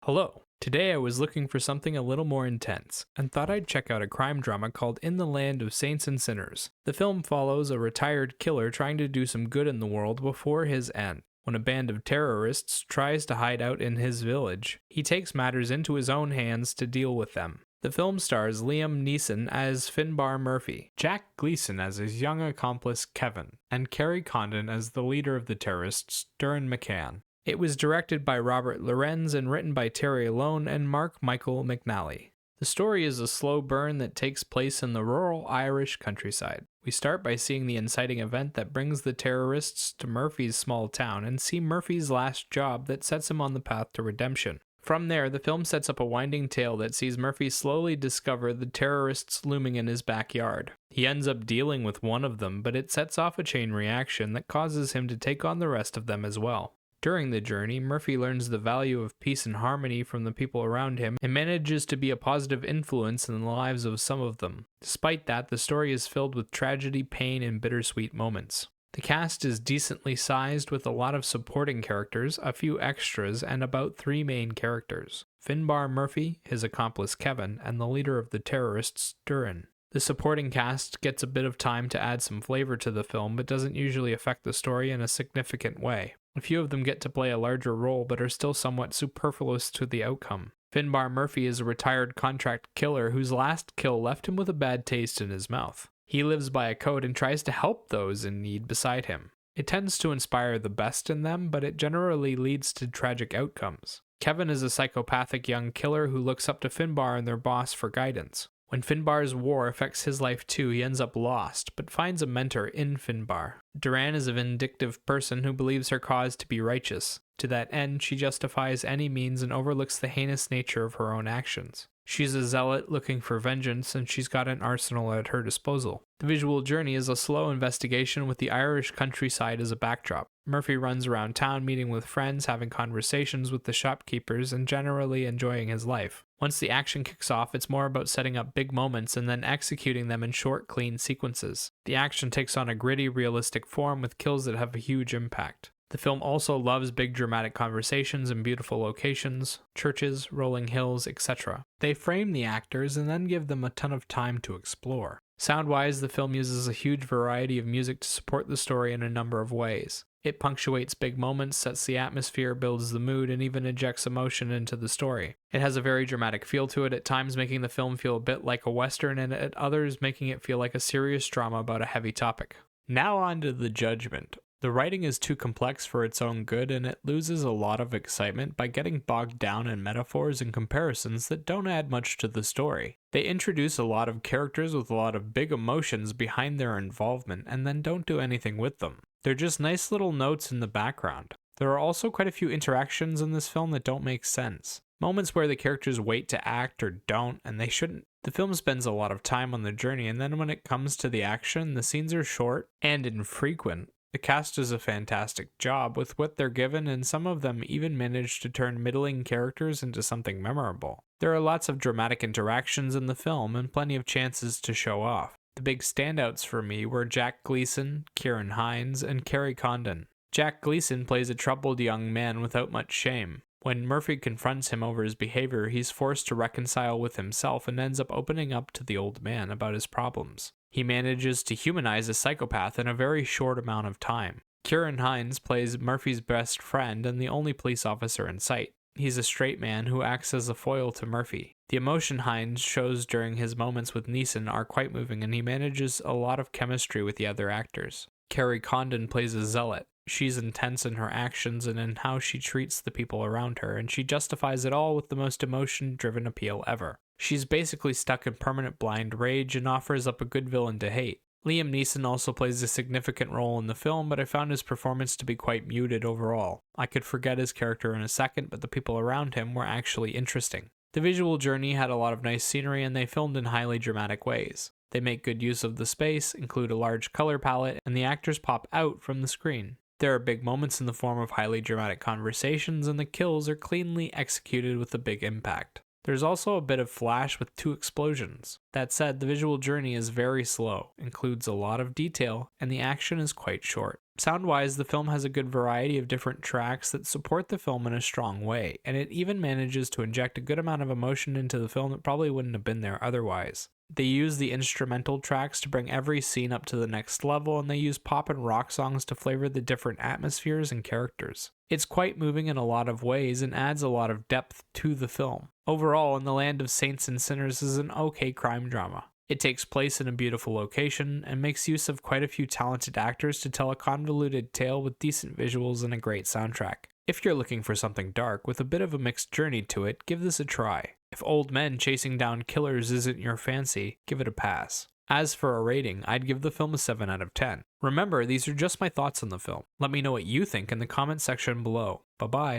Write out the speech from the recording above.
Hello. Today I was looking for something a little more intense, and thought I'd check out a crime drama called In the Land of Saints and Sinners. The film follows a retired killer trying to do some good in the world before his end. When a band of terrorists tries to hide out in his village, he takes matters into his own hands to deal with them. The film stars Liam Neeson as Finbar Murphy, Jack Gleeson as his young accomplice Kevin, and Kerry Condon as the leader of the terrorists, Duran McCann. It was directed by Robert Lorenz and written by Terry Alone and Mark Michael McNally. The story is a slow burn that takes place in the rural Irish countryside. We start by seeing the inciting event that brings the terrorists to Murphy's small town and see Murphy's last job that sets him on the path to redemption. From there, the film sets up a winding tale that sees Murphy slowly discover the terrorists looming in his backyard. He ends up dealing with one of them, but it sets off a chain reaction that causes him to take on the rest of them as well. During the journey, Murphy learns the value of peace and harmony from the people around him and manages to be a positive influence in the lives of some of them. Despite that, the story is filled with tragedy, pain, and bittersweet moments. The cast is decently sized with a lot of supporting characters, a few extras, and about 3 main characters: Finbar Murphy, his accomplice Kevin, and the leader of the terrorists, Duran. The supporting cast gets a bit of time to add some flavor to the film, but doesn't usually affect the story in a significant way. A few of them get to play a larger role, but are still somewhat superfluous to the outcome. Finbar Murphy is a retired contract killer whose last kill left him with a bad taste in his mouth. He lives by a code and tries to help those in need beside him. It tends to inspire the best in them, but it generally leads to tragic outcomes. Kevin is a psychopathic young killer who looks up to Finbar and their boss for guidance. When Finbar's war affects his life too, he ends up lost, but finds a mentor in Finbar. Duran is a vindictive person who believes her cause to be righteous. To that end, she justifies any means and overlooks the heinous nature of her own actions. She's a zealot looking for vengeance, and she's got an arsenal at her disposal. The visual journey is a slow investigation with the Irish countryside as a backdrop. Murphy runs around town meeting with friends, having conversations with the shopkeepers, and generally enjoying his life. Once the action kicks off, it's more about setting up big moments and then executing them in short, clean sequences. The action takes on a gritty, realistic form with kills that have a huge impact. The film also loves big dramatic conversations in beautiful locations, churches, rolling hills, etc. They frame the actors and then give them a ton of time to explore. Sound-wise, the film uses a huge variety of music to support the story in a number of ways. It punctuates big moments, sets the atmosphere, builds the mood, and even injects emotion into the story. It has a very dramatic feel to it, at times making the film feel a bit like a western, and at others making it feel like a serious drama about a heavy topic. Now on to the judgment. The writing is too complex for its own good, and it loses a lot of excitement by getting bogged down in metaphors and comparisons that don't add much to the story. They introduce a lot of characters with a lot of big emotions behind their involvement, and then don't do anything with them. They're just nice little notes in the background. There are also quite a few interactions in this film that don't make sense. Moments where the characters wait to act or don't, and they shouldn't. The film spends a lot of time on the journey, and then when it comes to the action, the scenes are short and infrequent. The cast does a fantastic job with what they're given, and some of them even manage to turn middling characters into something memorable. There are lots of dramatic interactions in the film and plenty of chances to show off. The big standouts for me were Jack Gleeson, Ciarán Hinds, and Kerry Condon. Jack Gleeson plays a troubled young man without much shame. When Murphy confronts him over his behavior, he's forced to reconcile with himself and ends up opening up to the old man about his problems. He manages to humanize a psychopath in a very short amount of time. Ciarán Hinds plays Murphy's best friend and the only police officer in sight. He's a straight man who acts as a foil to Murphy. The emotion Hinds shows during his moments with Neeson are quite moving, and he manages a lot of chemistry with the other actors. Kerry Condon plays a zealot. She's intense in her actions and in how she treats the people around her, and she justifies it all with the most emotion-driven appeal ever. She's basically stuck in permanent blind rage and offers up a good villain to hate. Liam Neeson also plays a significant role in the film, but I found his performance to be quite muted overall. I could forget his character in a second, but the people around him were actually interesting. The visual journey had a lot of nice scenery, and they filmed in highly dramatic ways. They make good use of the space, include a large color palette, and the actors pop out from the screen. There are big moments in the form of highly dramatic conversations, and the kills are cleanly executed with a big impact. There's also a bit of flash with 2 explosions. That said, the visual journey is very slow, includes a lot of detail, and the action is quite short. Sound-wise, the film has a good variety of different tracks that support the film in a strong way, and it even manages to inject a good amount of emotion into the film that probably wouldn't have been there otherwise. They use the instrumental tracks to bring every scene up to the next level, and they use pop and rock songs to flavor the different atmospheres and characters. It's quite moving in a lot of ways and adds a lot of depth to the film. Overall, In the Land of Saints and Sinners is an okay crime drama. It takes place in a beautiful location and makes use of quite a few talented actors to tell a convoluted tale with decent visuals and a great soundtrack. If you're looking for something dark with a bit of a mixed journey to it, give this a try. If old men chasing down killers isn't your fancy, give it a pass. As for a rating, I'd give the film a 7 out of 10. Remember, these are just my thoughts on the film. Let me know what you think in the comment section below. Bye bye.